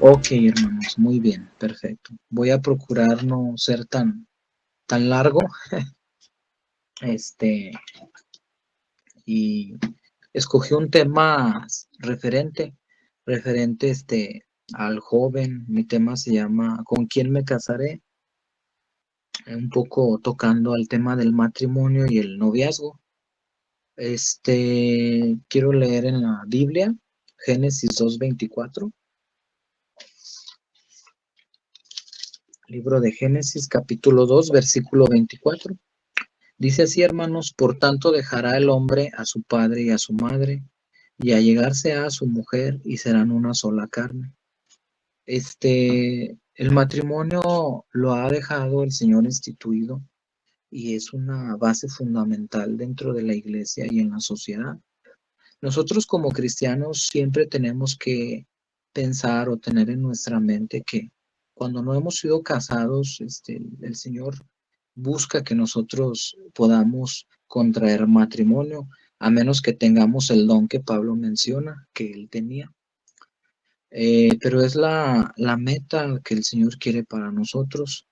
Ok, hermanos, muy bien, perfecto. Voy a procurar no ser tan largo, este, y escogí un tema referente, al joven. Mi tema se llama ¿Con quién me casaré? Un poco tocando al tema del matrimonio y el noviazgo. Quiero leer en la Biblia, Génesis 2:24, libro de Génesis, capítulo 2, versículo 24. Dice así, hermanos: por tanto dejará el hombre a su padre y a su madre, y allegarse a su mujer, y serán una sola carne. El matrimonio lo ha dejado el Señor instituido y es una base fundamental dentro de la iglesia y en la sociedad. Nosotros como cristianos siempre tenemos que pensar o tener en nuestra mente que cuando no hemos sido casados, el Señor busca que nosotros podamos contraer matrimonio, a menos que tengamos el don que Pablo menciona, que él tenía. Pero es la meta que el Señor quiere para nosotros.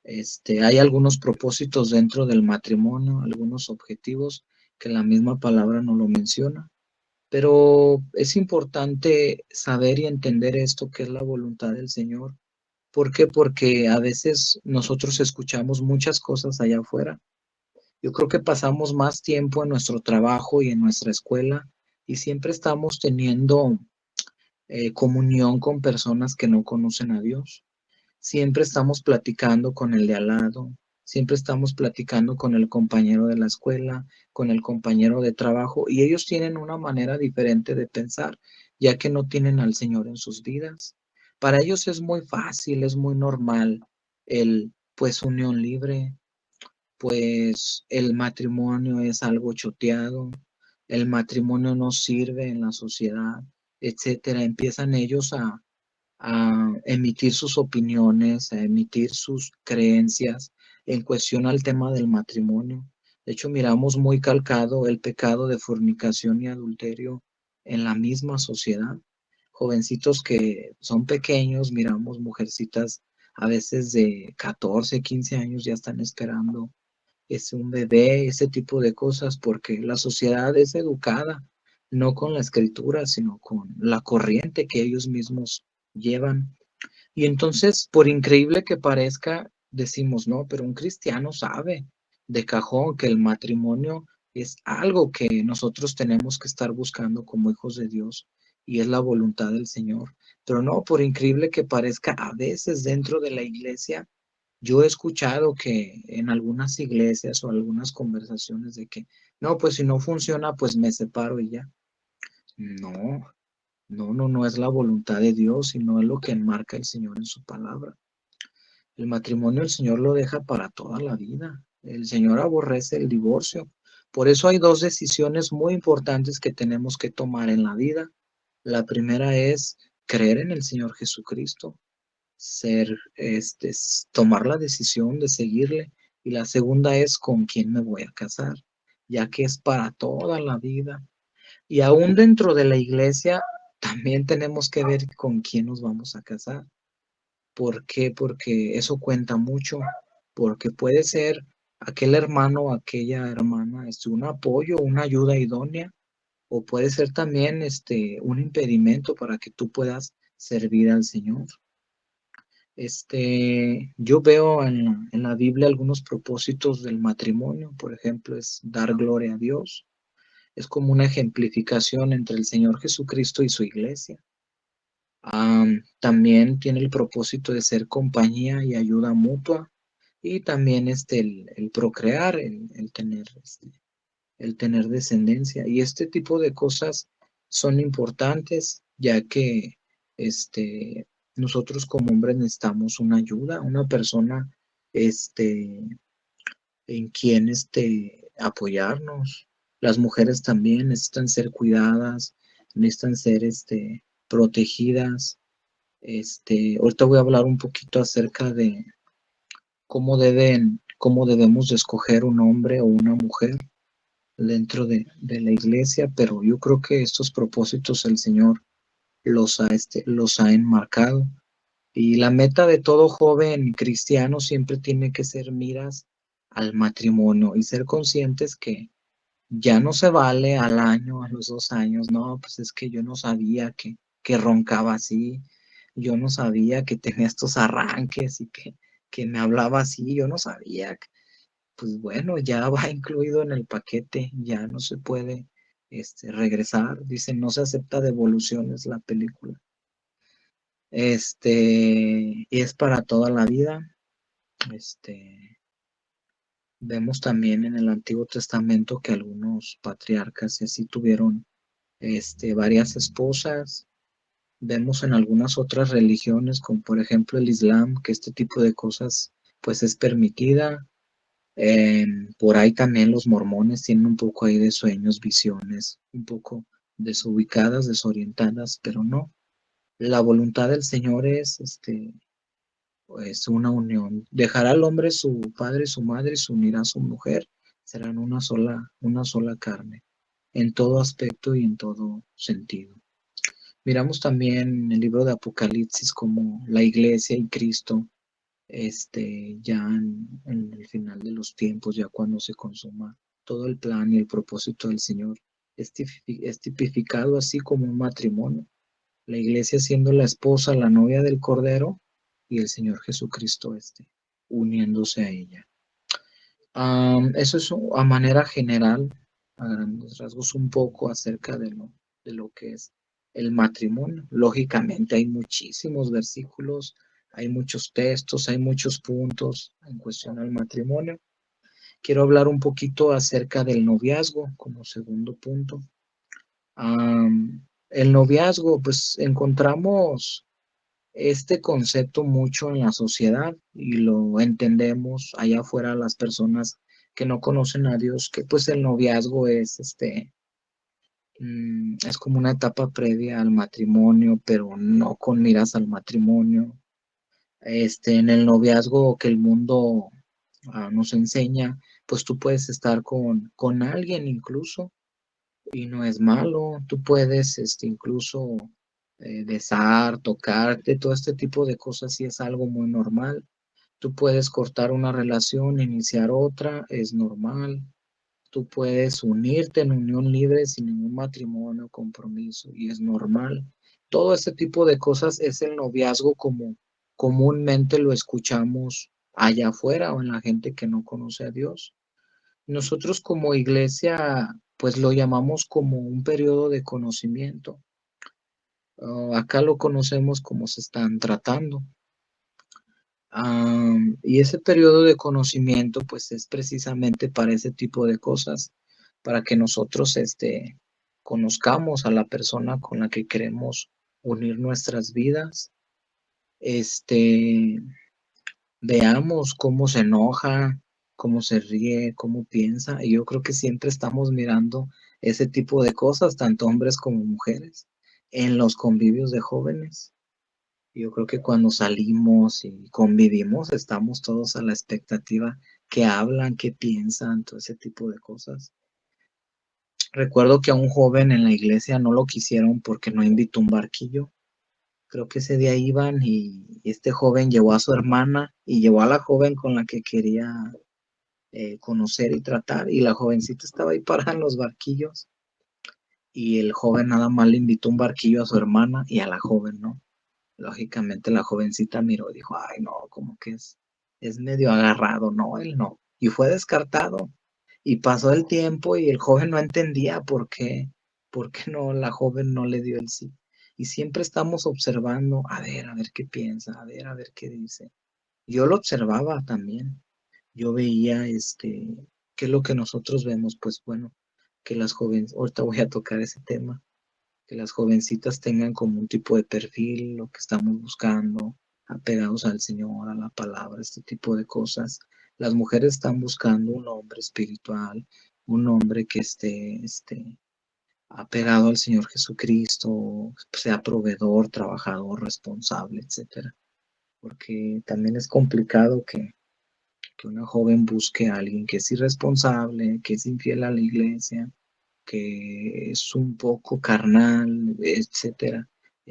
Hay algunos propósitos dentro del matrimonio, algunos objetivos que la misma palabra no lo menciona. Pero es importante saber y entender esto, que es la voluntad del Señor. ¿Por qué? Porque a veces nosotros escuchamos muchas cosas allá afuera. Yo creo que pasamos más tiempo en nuestro trabajo y en nuestra escuela y siempre estamos teniendo comunión con personas que no conocen a Dios. Siempre estamos platicando con el de al lado, siempre estamos platicando con el compañero de la escuela, con el compañero de trabajo, y ellos tienen una manera diferente de pensar, ya que no tienen al Señor en sus vidas. Para ellos es muy fácil, es muy normal pues unión libre, pues el matrimonio es algo choteado, el matrimonio no sirve en la sociedad, etcétera. Empiezan ellos a emitir sus opiniones, a emitir sus creencias en cuestión al tema del matrimonio. De hecho, miramos muy calcado el pecado de fornicación y adulterio en la misma sociedad. Jovencitos que son pequeños, miramos mujercitas a veces de 14, 15 años ya están esperando un bebé, ese tipo de cosas, porque la sociedad es educada no con la escritura, sino con la corriente que ellos mismos llevan. Y entonces, por increíble que parezca, decimos, no, pero un cristiano sabe de cajón que el matrimonio es algo que nosotros tenemos que estar buscando como hijos de Dios y es la voluntad del Señor. Pero no, por increíble que parezca, a veces dentro de la iglesia, yo he escuchado que en algunas iglesias o algunas conversaciones de que, no, pues si no funciona, pues me separo y ya. No, no es la voluntad de Dios, sino es lo que enmarca el Señor en su palabra. El matrimonio el Señor lo deja para toda la vida. El Señor aborrece el divorcio. Por eso hay dos decisiones muy importantes que tenemos que tomar en la vida. La primera es creer en el Señor Jesucristo, tomar la decisión de seguirle. Y la segunda es con quién me voy a casar, ya que es para toda la vida. Y aún dentro de la iglesia también tenemos que ver con quién nos vamos a casar. ¿Por qué? Porque eso cuenta mucho, porque puede ser aquel hermano o aquella hermana, un apoyo, una ayuda idónea, o puede ser también un impedimento para que tú puedas servir al Señor. Yo veo en la Biblia algunos propósitos del matrimonio. Por ejemplo, es dar gloria a Dios. Es como una ejemplificación entre el Señor Jesucristo y su iglesia. También tiene el propósito de ser compañía y ayuda mutua, y también el procrear, el tener descendencia. Y este tipo de cosas son importantes, ya que este, nosotros como hombres necesitamos una ayuda, una persona este, en quien apoyarnos. Las mujeres también necesitan ser cuidadas, necesitan ser protegidas. Ahorita voy a hablar un poquito acerca de cómo debemos de escoger un hombre o una mujer dentro de la iglesia, pero yo creo que estos propósitos el Señor los ha enmarcado. Y la meta de todo joven cristiano siempre tiene que ser miras al matrimonio y ser conscientes que ya no se vale al año, a los 2 años, no, pues es que yo no sabía que roncaba así, yo no sabía que tenía estos arranques y que me hablaba así, yo no sabía. Pues bueno, ya va incluido en el paquete, ya no se puede regresar. Dicen, no se acepta devoluciones la película. Y es para toda la vida. Vemos también en el Antiguo Testamento que algunos patriarcas y así tuvieron varias esposas. Vemos en algunas otras religiones, como por ejemplo el Islam, que este tipo de cosas pues es permitida. Por ahí también los mormones tienen un poco ahí de sueños, visiones, un poco desubicadas, desorientadas, pero no. La voluntad del Señor es pues una unión. Dejará al hombre su padre y su madre y se unirá a su mujer. Serán una sola carne, en todo aspecto y en todo sentido. Miramos también en el libro de Apocalipsis como la iglesia y Cristo, ya en el final de los tiempos, ya cuando se consuma todo el plan y el propósito del Señor, es tipificado así como un matrimonio. La iglesia siendo la esposa, la novia del Cordero, y el Señor Jesucristo uniéndose a ella. Eso es a manera general, a grandes rasgos, un poco acerca de lo que es el matrimonio. Lógicamente hay muchísimos versículos, hay muchos textos, hay muchos puntos en cuestión al matrimonio. Quiero hablar un poquito acerca del noviazgo como segundo punto. El noviazgo, pues encontramos este concepto mucho en la sociedad y lo entendemos allá afuera las personas que no conocen a Dios, que pues el noviazgo es como una etapa previa al matrimonio, pero no con miras al matrimonio. En el noviazgo que el mundo nos enseña, pues tú puedes estar con alguien incluso y no es malo. Tú puedes incluso besar, tocarte, todo este tipo de cosas sí es algo muy normal. Tú puedes cortar una relación, iniciar otra, es normal. Tú puedes unirte en unión libre sin ningún matrimonio, compromiso, y es normal. Todo este tipo de cosas es el noviazgo como comúnmente lo escuchamos allá afuera o en la gente que no conoce a Dios. Nosotros como iglesia, pues lo llamamos como un periodo de conocimiento. Acá lo conocemos como se están tratando. Y ese periodo de conocimiento, pues es precisamente para ese tipo de cosas, para que nosotros conozcamos a la persona con la que queremos unir nuestras vidas, este, veamos cómo se enoja, cómo se ríe, cómo piensa. Y yo creo que siempre estamos mirando ese tipo de cosas, tanto hombres como mujeres, en los convivios de jóvenes. Yo creo que cuando salimos y convivimos, estamos todos a la expectativa que hablan, que piensan, todo ese tipo de cosas. Recuerdo que a un joven en la iglesia no lo quisieron porque no invitó un barquillo. Creo que ese día iban y este joven llevó a su hermana y llevó a la joven con la que quería conocer y tratar, y la jovencita estaba ahí parada en los barquillos y el joven nada más le invitó un barquillo a su hermana y a la joven, ¿no? Lógicamente la jovencita miró y dijo, ay no, como que es medio agarrado, no, él no. Y fue descartado. Y pasó el tiempo y el joven no entendía por qué no, la joven no le dio el sí. Y siempre estamos observando, a ver qué piensa, a ver qué dice. Yo lo observaba también. Yo veía, qué es lo que nosotros vemos, pues bueno, que las jóvenes, ahorita voy a tocar ese tema, que las jovencitas tengan como un tipo de perfil, lo que estamos buscando, apegados al Señor, a la palabra, este tipo de cosas. Las mujeres están buscando un hombre espiritual, un hombre que esté apegado al Señor Jesucristo, sea proveedor, trabajador, responsable, etcétera. Porque también es complicado que una joven busque a alguien que es irresponsable, que es infiel a la iglesia, que es un poco carnal, etcétera.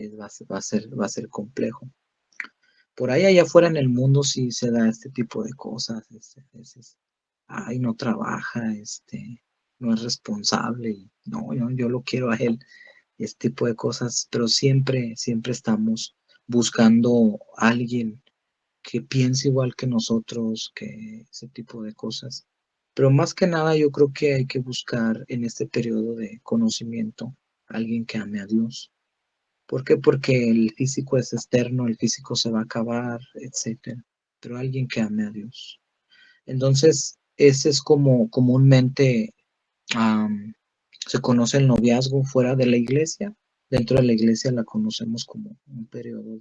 va a ser complejo. Por ahí allá afuera en el mundo sí se da este tipo de cosas. Ay, no trabaja, no es responsable. No, yo lo quiero a él, este tipo de cosas, pero siempre, siempre estamos buscando a alguien que piense igual que nosotros, que ese tipo de cosas. Pero más que nada yo creo que hay que buscar en este periodo de conocimiento a alguien que ame a Dios. ¿Por qué? Porque el físico es externo, el físico se va a acabar, etcétera. Pero alguien que ame a Dios. Entonces, ese es como comúnmente am, se conoce el noviazgo fuera de la iglesia. Dentro de la iglesia la conocemos como un periodo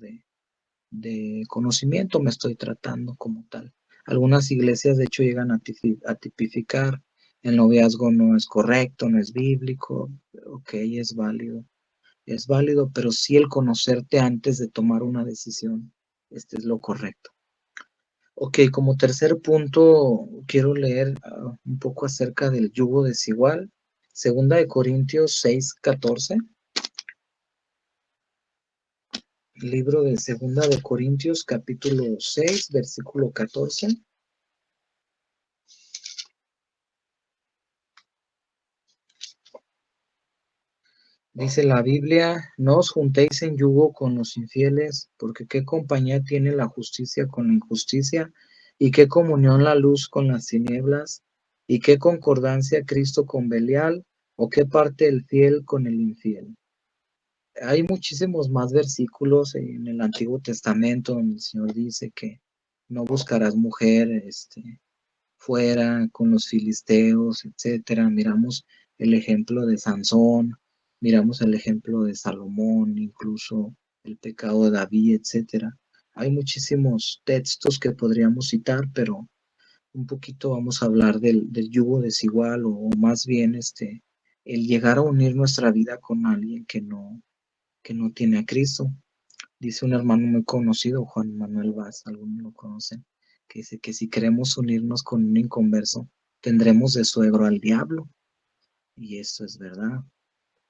de conocimiento, me estoy tratando como tal. Algunas iglesias de hecho llegan a tipificar el noviazgo no es correcto, no es bíblico, ok, es válido, pero sí el conocerte antes de tomar una decisión, este es lo correcto. Ok, como tercer punto, quiero leer un poco acerca del yugo desigual. Segunda de Corintios 6:14. Libro de Segunda de Corintios, capítulo 6, versículo 14. Dice la Biblia, no os juntéis en yugo con los infieles, porque qué compañía tiene la justicia con la injusticia, y qué comunión la luz con las tinieblas, y qué concordancia Cristo con Belial, o qué parte el fiel con el infiel. Hay muchísimos más versículos en el Antiguo Testamento donde el Señor dice que no buscarás mujer, fuera con los filisteos, etcétera. Miramos el ejemplo de Sansón, miramos el ejemplo de Salomón, incluso el pecado de David, etcétera. Hay muchísimos textos que podríamos citar, pero un poquito vamos a hablar del yugo desigual o más bien el llegar a unir nuestra vida con alguien que no tiene a Cristo. Dice un hermano muy conocido, Juan Manuel Vaz, algunos lo conocen, que dice que si queremos unirnos con un inconverso, tendremos de suegro al diablo. Y esto es verdad.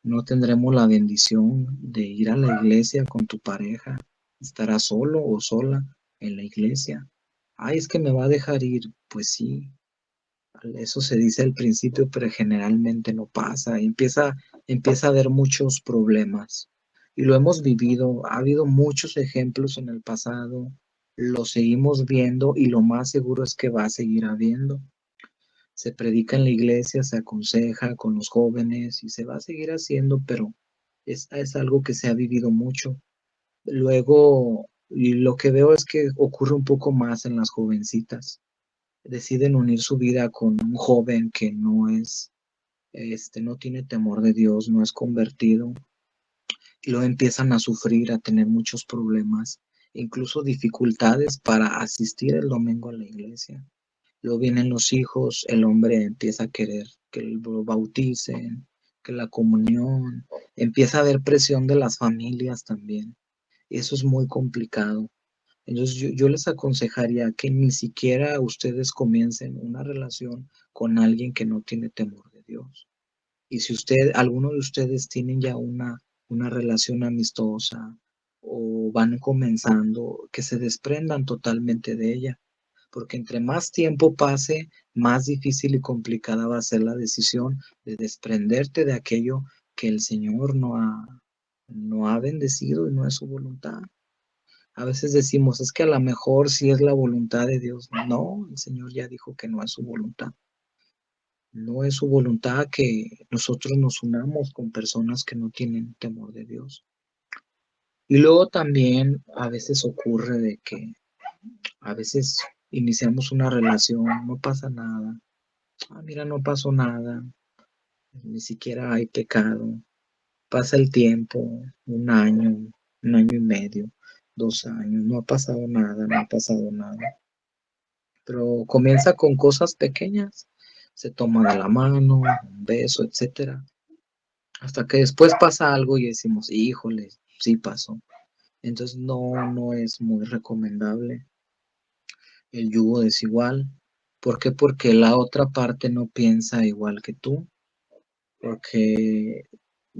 No tendremos la bendición de ir a la iglesia con tu pareja. Estarás solo o sola en la iglesia. Ay, es que me va a dejar ir. Pues sí, eso se dice al principio, pero generalmente no pasa. Empieza a haber muchos problemas. Y lo hemos vivido. Ha habido muchos ejemplos en el pasado. Lo seguimos viendo y lo más seguro es que va a seguir habiendo. Se predica en la iglesia, se aconseja con los jóvenes y se va a seguir haciendo, pero es algo que se ha vivido mucho. Luego, y lo que veo es que ocurre un poco más en las jovencitas. Deciden unir su vida con un joven que no tiene temor de Dios, no es convertido, y luego empiezan a sufrir, a tener muchos problemas, incluso dificultades para asistir el domingo a la iglesia. Luego vienen los hijos, el hombre empieza a querer que lo bauticen, que la comunión, empieza a haber presión de las familias también. Eso es muy complicado. Entonces yo les aconsejaría que ni siquiera ustedes comiencen una relación con alguien que no tiene temor de Dios. Y si alguno de ustedes tienen ya una relación amistosa o van comenzando, que se desprendan totalmente de ella, porque entre más tiempo pase, más difícil y complicada va a ser la decisión de desprenderte de aquello que el Señor no ha bendecido y no es su voluntad. A veces decimos, es que a lo mejor sí es la voluntad de Dios. No, el Señor ya dijo que no es su voluntad. No es su voluntad que nosotros nos unamos con personas que no tienen temor de Dios. Y luego también a veces ocurre de que a veces iniciamos una relación, no pasa nada. Ah, mira, no pasó nada, ni siquiera hay pecado. Pasa el tiempo, un año y medio, 2 años, no ha pasado nada, no ha pasado nada. Pero comienza con cosas pequeñas, se toma de la mano, un beso, etcétera, hasta que después pasa algo y decimos, híjole, sí pasó. Entonces no es muy recomendable el yugo desigual. ¿Por qué? Porque la otra parte no piensa igual que tú, porque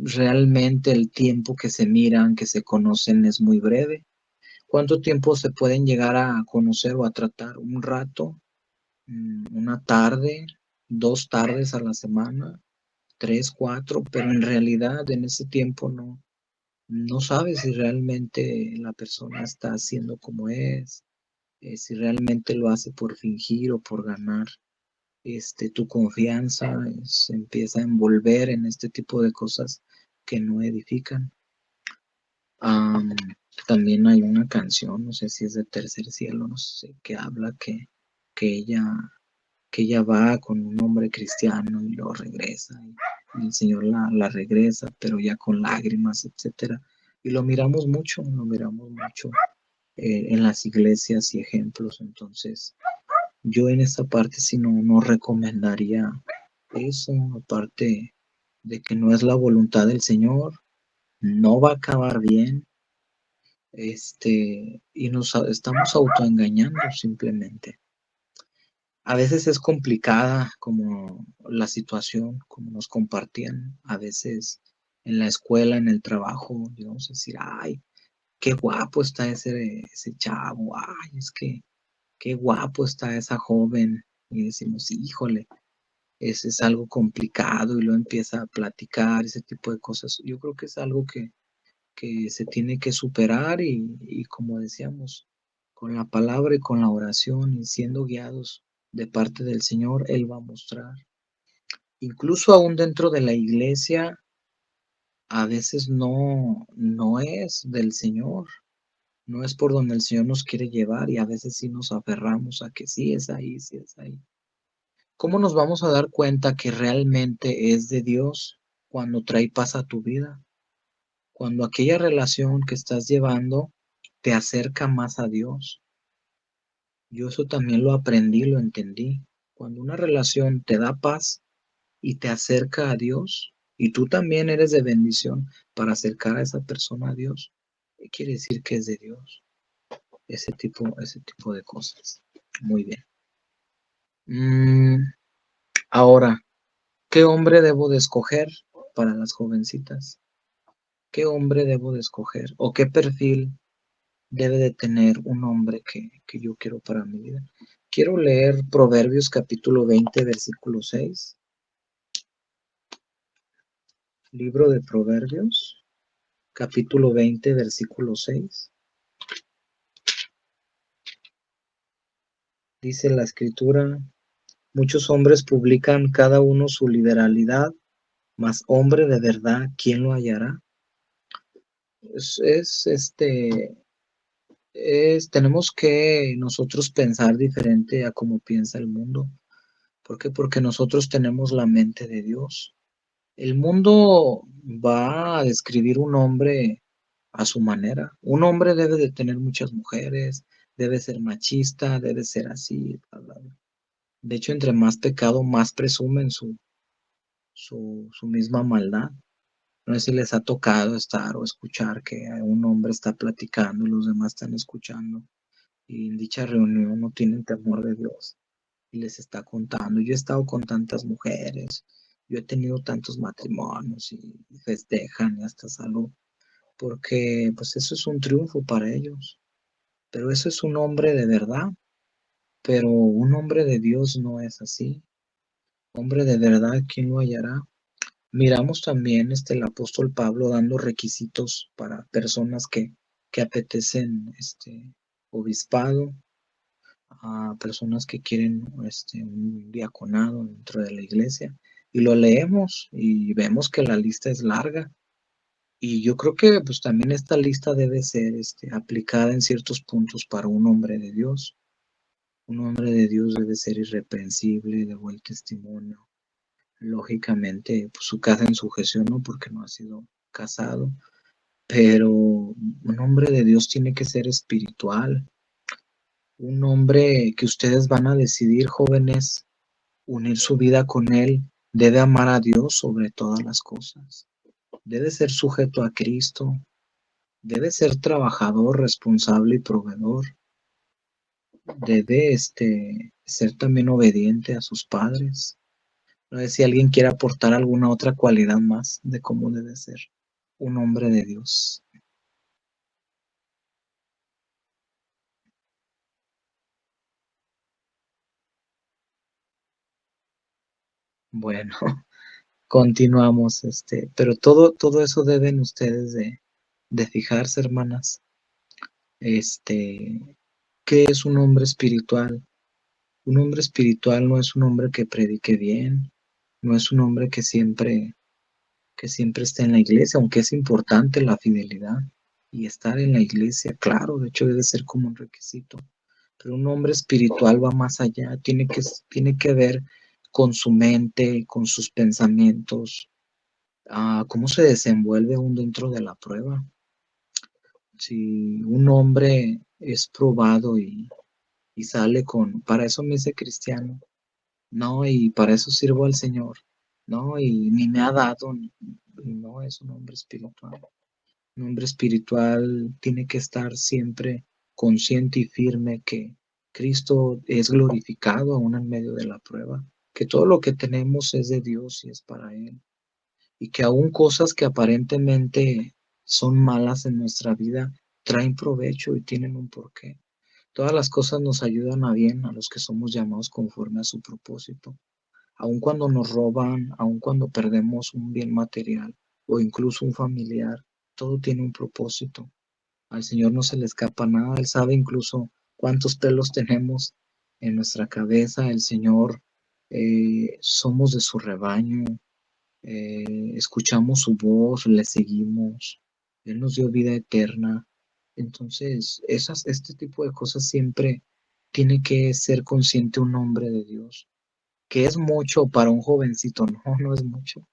realmente el tiempo que se miran, que se conocen es muy breve. ¿Cuánto tiempo se pueden llegar a conocer o a tratar? ¿Un rato? ¿Una tarde? ¿2 tardes a la semana? 3, 4, pero en realidad en ese tiempo no sabes si realmente la persona está haciendo como es, si realmente lo hace por fingir o por ganar tu confianza, se empieza a envolver en este tipo de cosas que no edifican. Am, También hay una canción, no sé si es de Tercer Cielo, no sé, que habla que ella, que ella va con un hombre cristiano y lo regresa, y el Señor la regresa, pero ya con lágrimas, etcétera. Y lo miramos mucho en las iglesias y ejemplos. Entonces, yo en esta parte sí no recomendaría eso, aparte de que no es la voluntad del Señor, no va a acabar bien, y nos estamos autoengañando simplemente. A veces es complicada como la situación, como nos compartían, a veces en la escuela, en el trabajo, digamos decir, ay, qué guapo está ese chavo, ay, es que qué guapo está esa joven, y decimos, híjole, ese es algo complicado, y luego empieza a platicar ese tipo de cosas. Yo creo que es algo que se tiene que superar, y como decíamos, con la palabra y con la oración y siendo guiados de parte del Señor, Él va a mostrar. Incluso aún dentro de la iglesia, a veces no es del Señor, no es por donde el Señor nos quiere llevar, y a veces sí nos aferramos a que sí es ahí, sí es ahí. ¿Cómo nos vamos a dar cuenta que realmente es de Dios cuando trae paz a tu vida? Cuando aquella relación que estás llevando te acerca más a Dios. Yo eso también lo aprendí, lo entendí. Cuando una relación te da paz y te acerca a Dios, y tú también eres de bendición para acercar a esa persona a Dios, ¿qué quiere decir que es de Dios? Ese tipo de cosas. Muy bien. Ahora, ¿qué hombre debo de escoger para las jovencitas? ¿Qué hombre debo de escoger? ¿O qué perfil debe de tener un hombre que yo quiero para mi vida? Quiero leer Proverbios capítulo 20, versículo 6. Libro de Proverbios, capítulo 20, versículo 6. Dice la escritura, muchos hombres publican cada uno su liberalidad, mas hombre de verdad, ¿quién lo hallará? Tenemos que nosotros pensar diferente a como piensa el mundo. ¿Por qué? Porque nosotros tenemos la mente de Dios. El mundo va a describir un hombre a su manera. Un hombre debe de tener muchas mujeres, debe ser machista, debe ser así, bla, bla, bla. De hecho, entre más pecado, más presumen su misma maldad. No sé si les ha tocado estar o escuchar que un hombre está platicando y los demás están escuchando, y en dicha reunión no tienen temor de Dios y les está contando. Yo he estado con tantas mujeres, yo he tenido tantos matrimonios, y festejan y hasta salud, porque pues eso es un triunfo para ellos. Pero eso es un hombre de verdad, pero un hombre de Dios no es así. Hombre de verdad, ¿quién lo hallará? Miramos también el apóstol Pablo dando requisitos para personas que apetecen obispado, a personas que quieren un diaconado dentro de la iglesia, y lo leemos y vemos que la lista es larga, y yo creo que pues también esta lista debe ser aplicada en ciertos puntos para un hombre de Dios. Un hombre de Dios debe ser irreprensible, de buen testimonio, lógicamente pues, su casa en sujeción, no porque no ha sido casado, pero un hombre de Dios tiene que ser espiritual, un hombre que ustedes van a decidir, jóvenes, unir su vida con Él, debe amar a Dios sobre todas las cosas, debe ser sujeto a Cristo, debe ser trabajador, responsable y proveedor, debe ser también obediente a sus padres, No sé si alguien quiere aportar alguna otra cualidad más de cómo debe ser un hombre de Dios. Bueno, continuamos, pero todo eso deben ustedes de fijarse, hermanas. Este, ¿Qué es un hombre espiritual? Un hombre espiritual no es un hombre que predique bien, no es un hombre que siempre esté en la iglesia, aunque es importante la fidelidad y estar en la iglesia, claro, de hecho debe ser como un requisito. Pero un hombre espiritual va más allá, tiene que ver con su mente, con sus pensamientos, cómo se desenvuelve aún dentro de la prueba. Si un hombre es probado y sale para eso me hice cristiano, no, y para eso sirvo al Señor, no, y ni me ha dado, no es un hombre espiritual. Un hombre espiritual tiene que estar siempre consciente y firme que Cristo es glorificado aún en medio de la prueba, que todo lo que tenemos es de Dios y es para Él, y que aún cosas que aparentemente son malas en nuestra vida traen provecho y tienen un porqué. Todas las cosas nos ayudan a bien a los que somos llamados conforme a su propósito. Aun cuando nos roban, aun cuando perdemos un bien material o incluso un familiar, todo tiene un propósito. Al Señor no se le escapa nada, Él sabe incluso cuántos pelos tenemos en nuestra cabeza. El Señor, somos de su rebaño, escuchamos su voz, le seguimos, Él nos dio vida eterna. Entonces, este tipo de cosas siempre tiene que ser consciente un hombre de Dios, que es mucho para un jovencito, no, no es mucho,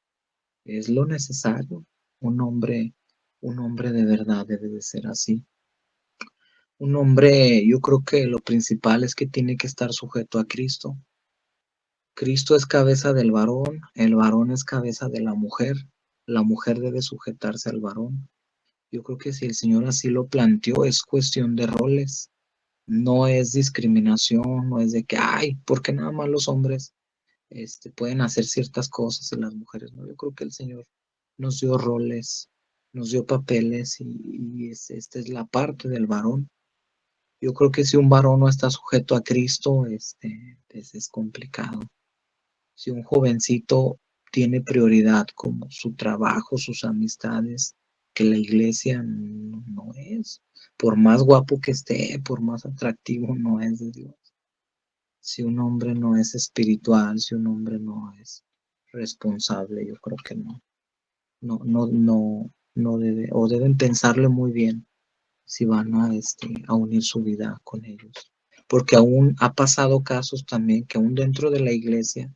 es lo necesario. Un hombre de verdad debe de ser así. Un hombre, yo creo que lo principal es que tiene que estar sujeto a Cristo. Cristo es cabeza del varón, el varón es cabeza de la mujer debe sujetarse al varón. Yo creo que si el Señor así lo planteó, es cuestión de roles, no es discriminación, no es de que, ay, porque nada más los hombres pueden hacer ciertas cosas y las mujeres no. Yo creo que el Señor nos dio roles, nos dio papeles y esta es la parte del varón. Yo creo que si un varón no está sujeto a Cristo, pues es complicado. Si un jovencito tiene prioridad como su trabajo, sus amistades, que la iglesia no es, por más guapo que esté, por más atractivo, no es de Dios. Si un hombre no es espiritual, si un hombre no es responsable, yo creo que no debe, o deben pensarle muy bien si van a unir su vida con ellos. Porque aún ha pasado casos también que aún dentro de la iglesia,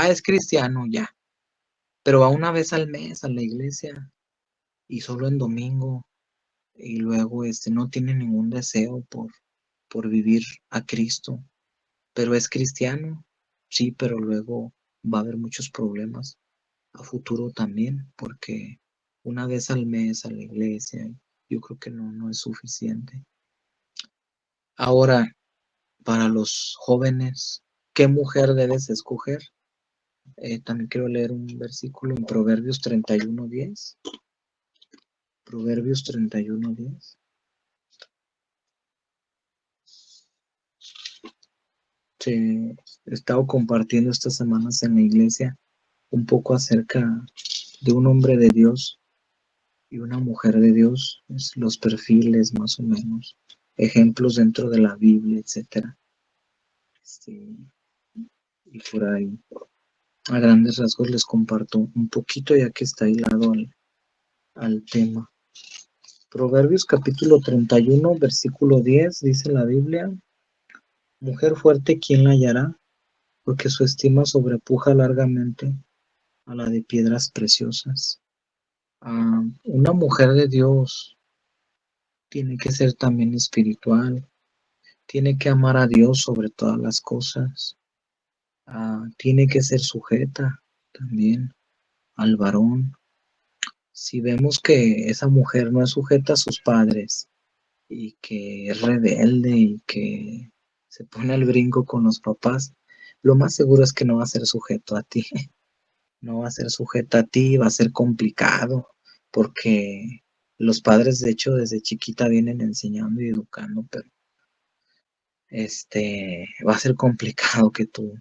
es cristiano ya, pero va una vez al mes a la iglesia y solo en domingo, y luego no tiene ningún deseo por vivir a Cristo, pero es cristiano, sí, pero luego va a haber muchos problemas a futuro también, porque una vez al mes a la iglesia, yo creo que no es suficiente. Ahora, para los jóvenes, ¿qué mujer debes escoger? También quiero leer un versículo en Proverbios 31:10. Proverbios 31:10. He estado compartiendo estas semanas en la iglesia un poco acerca de un hombre de Dios y una mujer de Dios, los perfiles más o menos, ejemplos dentro de la Biblia, etcétera. Y por ahí, a grandes rasgos, les comparto un poquito ya que está hilado al tema. Proverbios capítulo 31, versículo 10, dice la Biblia: mujer fuerte, ¿quién la hallará? Porque su estima sobrepuja largamente a la de piedras preciosas. Una mujer de Dios tiene que ser también espiritual, tiene que amar a Dios sobre todas las cosas, tiene que ser sujeta también al varón. Si vemos que esa mujer no es sujeta a sus padres y que es rebelde y que se pone al brinco con los papás, lo más seguro es que no va a ser sujeto a ti. no va a ser sujeta a ti, va a ser complicado, porque los padres, de hecho, desde chiquita vienen enseñando y educando, pero va a ser complicado que tú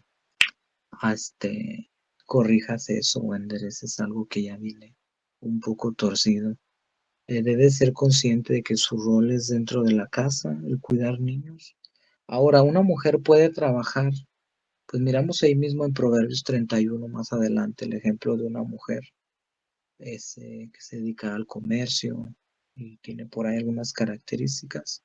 corrijas eso o endereces algo que ya viene un poco torcido. Debe ser consciente de que su rol es dentro de la casa, el cuidar niños. Ahora, una mujer puede trabajar, pues miramos ahí mismo en Proverbios 31 más adelante el ejemplo de una mujer que se dedica al comercio y tiene por ahí algunas características.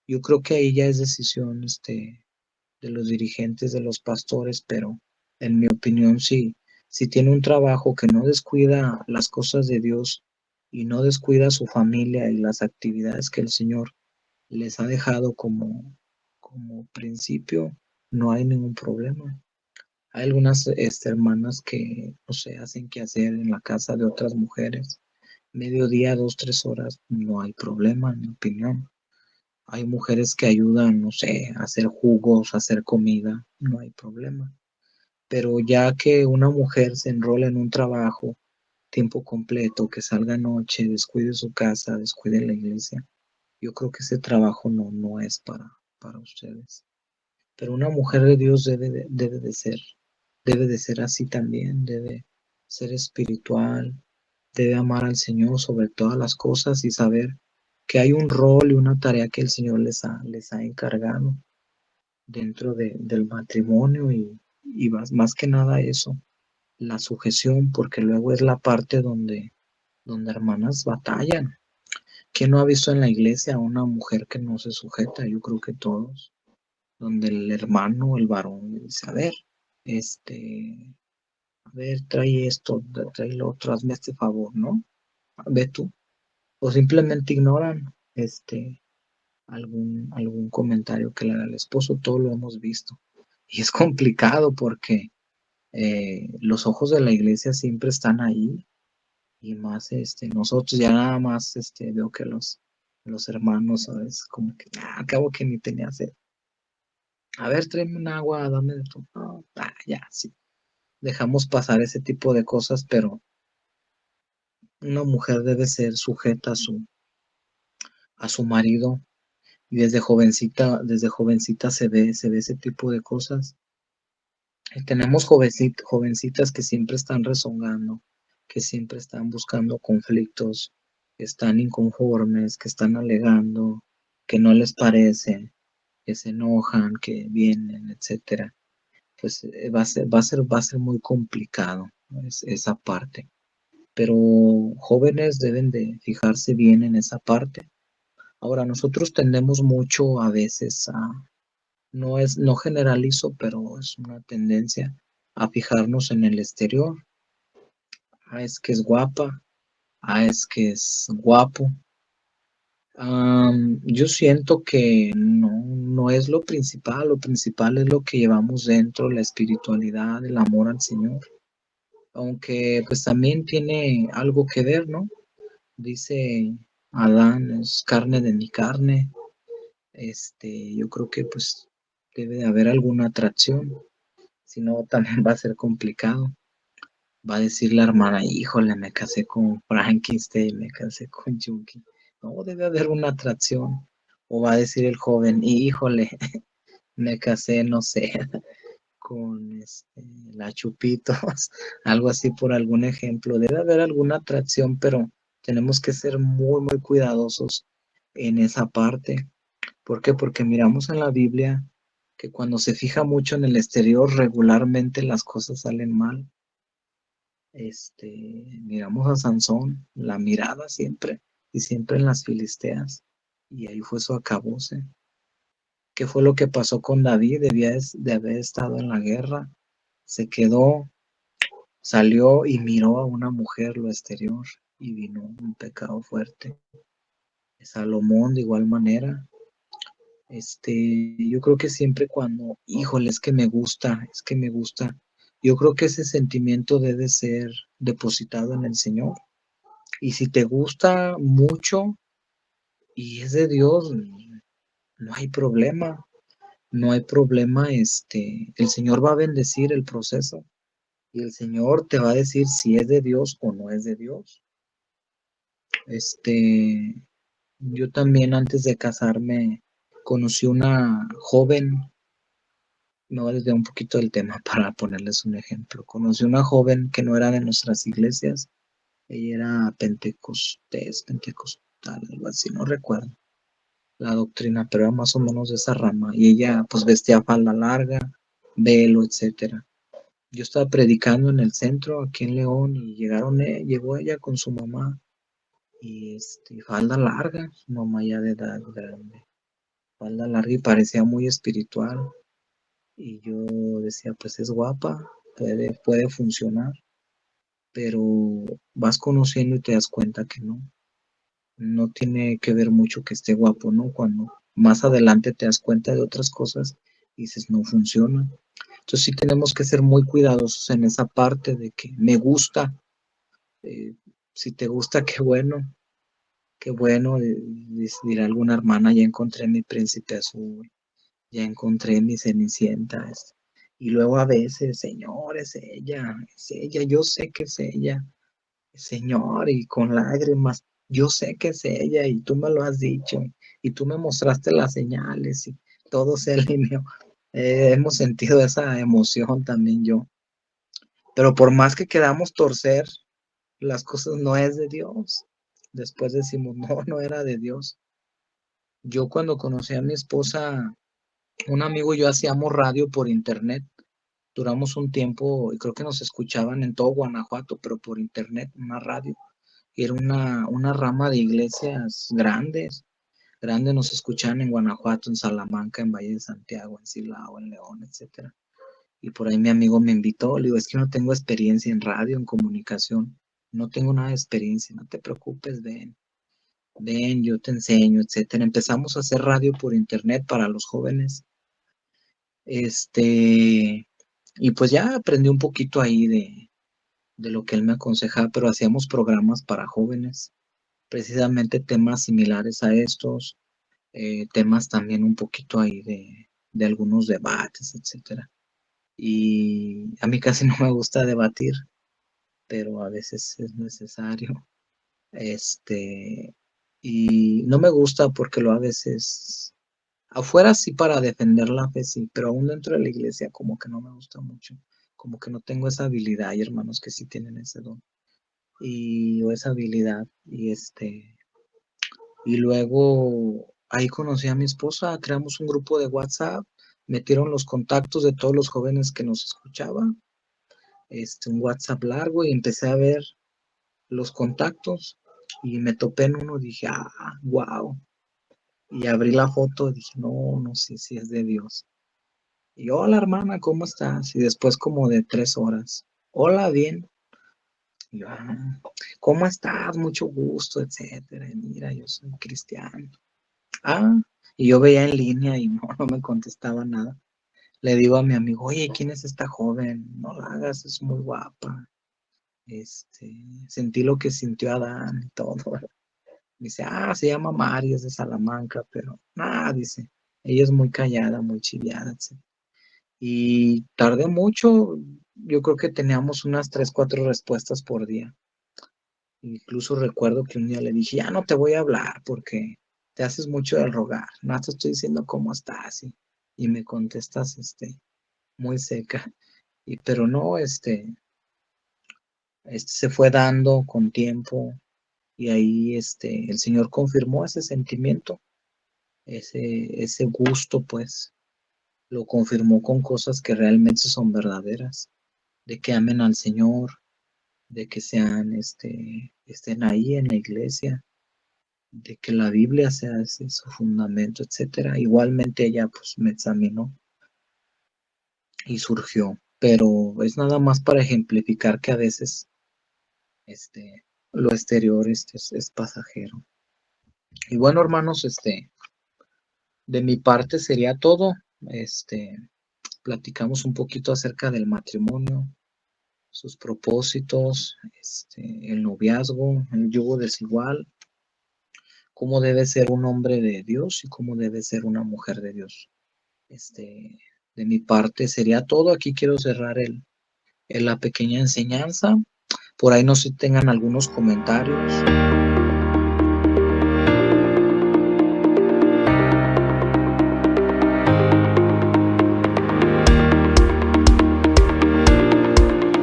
Yo creo que ahí ya es decisión de los dirigentes, de los pastores, pero en mi opinión, sí, si tiene un trabajo que no descuida las cosas de Dios y no descuida a su familia y las actividades que el Señor les ha dejado como principio, no hay ningún problema. Hay algunas hermanas que, no sé, hacen que hacer en la casa de otras mujeres. Mediodía, 2, 3 horas, no hay problema, en mi opinión. Hay mujeres que ayudan, no sé, a hacer jugos, a hacer comida, no hay problema. Pero ya que una mujer se enrola en un trabajo tiempo completo, que salga noche, descuide su casa, descuide la iglesia, yo creo que ese trabajo no es para ustedes. Pero una mujer de Dios debe de ser así también, debe ser espiritual, debe amar al Señor sobre todas las cosas y saber que hay un rol y una tarea que el Señor les ha encargado dentro del matrimonio y más que nada eso, la sujeción, porque luego es la parte donde hermanas batallan. ¿Quién no ha visto en la iglesia a una mujer que no se sujeta? Yo creo que todos, donde el hermano, el varón, le dice, a ver, trae esto, trae lo otro, hazme este favor, ¿no? Ve tú. O simplemente ignoran algún comentario que le haga el esposo, todo lo hemos visto. Y es complicado porque los ojos de la iglesia siempre están ahí y más nosotros ya nada más veo que los hermanos, ¿sabes? Como que acabo que ni tenía sed. A ver, tráeme un agua, dame de tu. No, ya, sí. Dejamos pasar ese tipo de cosas, pero una mujer debe ser sujeta a su marido y desde jovencita se ve ese tipo de cosas. Y tenemos jovencitas que siempre están rezongando, que siempre están buscando conflictos, que están inconformes, que están alegando, que no les parece, que se enojan, que vienen, etcétera. Pues va a ser muy complicado, ¿no? Esa parte. Pero jóvenes deben de fijarse bien en esa parte. Ahora, nosotros tendemos mucho a veces no generalizo, pero es una tendencia a fijarnos en el exterior. Es que es guapa, es que es guapo. Yo siento que no es lo principal es lo que llevamos dentro, la espiritualidad, el amor al Señor. Aunque pues también tiene algo que ver, ¿no? Dice Adán, es carne de mi carne. Yo creo que pues debe de haber alguna atracción, si no también va a ser complicado. Va a decir la hermana, híjole, me casé con Frankenstein, me casé con Chucky. No, debe haber una atracción. O va a decir el joven, híjole, me casé, no sé, con la Chupitos, algo así por algún ejemplo. Debe haber alguna atracción, pero tenemos que ser muy, muy cuidadosos en esa parte. ¿Por qué? Porque miramos en la Biblia que cuando se fija mucho en el exterior, regularmente las cosas salen mal. Miramos a Sansón, la mirada siempre, y siempre en las filisteas, y ahí fue su acabose. ¿Qué fue lo que pasó con David? Debía de haber estado en la guerra, se quedó, salió y miró a una mujer lo exterior, y vino un pecado fuerte. Salomón de igual manera. Yo creo que siempre cuando, híjole, es que me gusta, yo creo que ese sentimiento debe ser depositado en el Señor. Y si te gusta mucho y es de Dios, no hay problema, no hay problema, el Señor va a bendecir el proceso. y el Señor te va a decir si es de Dios o no es de Dios. Yo también antes de casarme conocí una joven, me voy a desviar un poquito del tema para ponerles un ejemplo. Conocí una joven que no era de nuestras iglesias, ella era pentecostal, algo así, no recuerdo la doctrina, pero era más o menos de esa rama, y ella pues vestía falda larga, velo, etcétera. Yo estaba predicando en el centro aquí en León y llegó ella con su mamá y falda larga, su mamá ya de edad grande, falda larga y parecía muy espiritual. Y yo decía, pues es guapa, puede funcionar, pero vas conociendo y te das cuenta que no tiene que ver mucho que esté guapo, ¿no? Cuando más adelante te das cuenta de otras cosas y dices, no funciona. Entonces sí tenemos que ser muy cuidadosos en esa parte de que me gusta. eh, si te gusta, qué bueno, dirá alguna hermana, ya encontré mi príncipe azul, ya encontré mi cenicienta. Y luego a veces, Señor, es ella, yo sé que es ella, Señor, y con lágrimas, yo sé que es ella, y tú me lo has dicho, y tú me mostraste las señales, y todo se alineó. Hemos sentido esa emoción también yo. Pero por más que queramos torcer, las cosas no es de Dios. Después decimos, no, no era de Dios. Yo cuando conocí a mi esposa, un amigo y yo hacíamos radio por internet. Duramos un tiempo y creo que nos escuchaban en todo Guanajuato, pero por internet, una radio. Y era una rama de iglesias grandes nos escuchaban en Guanajuato, en Salamanca, en Valle de Santiago, en Silao, en León, etcétera. Y por ahí mi amigo me invitó, le digo, es que no tengo experiencia en radio, en comunicación, no tengo nada de experiencia, no te preocupes, ven, yo te enseño, etcétera. Empezamos a hacer radio por internet para los jóvenes, y pues ya aprendí un poquito ahí de lo que él me aconsejaba, pero hacíamos programas para jóvenes, precisamente temas similares a estos, temas también un poquito ahí de algunos debates, etcétera. Y a mí casi no me gusta debatir, pero a veces es necesario. Este, y no me gusta porque lo a veces, afuera sí para defender la fe, sí, pero aún dentro de la iglesia como que no me gusta mucho, como que no tengo esa habilidad. Hay hermanos que sí tienen ese don o esa habilidad. Y luego ahí conocí a mi esposa, creamos un grupo de WhatsApp, metieron los contactos de todos los jóvenes que nos escuchaban, un WhatsApp largo y empecé a ver los contactos y me topé en uno, dije, wow. Y abrí la foto y dije, no, no sé si es de Dios. Y hola hermana, ¿cómo estás? Y después como de 3 horas, hola, bien. Y yo, ¿cómo estás? Mucho gusto, etcétera. Y mira, yo soy cristiano. Ah, y yo veía en línea y no me contestaba nada. Le digo a mi amigo, oye, ¿quién es esta joven? No la hagas, es muy guapa. Sentí lo que sintió Adán y todo. Dice, se llama Mari, es de Salamanca, pero nada, dice, ella es muy callada, muy chiviada, etc. Y tardé mucho, yo creo que teníamos unas 3, 4 respuestas por día. Incluso recuerdo que un día le dije, ya no te voy a hablar porque te haces mucho de rogar, no te estoy diciendo cómo estás y me contestas muy seca. Pero no, se fue dando con tiempo y ahí el Señor confirmó ese sentimiento, ese gusto, pues, lo confirmó con cosas que realmente son verdaderas, de que amen al Señor, de que estén ahí en la iglesia, de que la Biblia sea ese su fundamento, etcétera. Igualmente ella pues me examinó y surgió, pero es nada más para ejemplificar que a veces lo exterior es pasajero. Y bueno, hermanos, de mi parte sería todo. Platicamos un poquito acerca del matrimonio, sus propósitos, el noviazgo, el yugo desigual, cómo debe ser un hombre de Dios y cómo debe ser una mujer de Dios. De mi parte sería todo. Aquí quiero cerrar la pequeña enseñanza. Por ahí no sé si tengan algunos comentarios.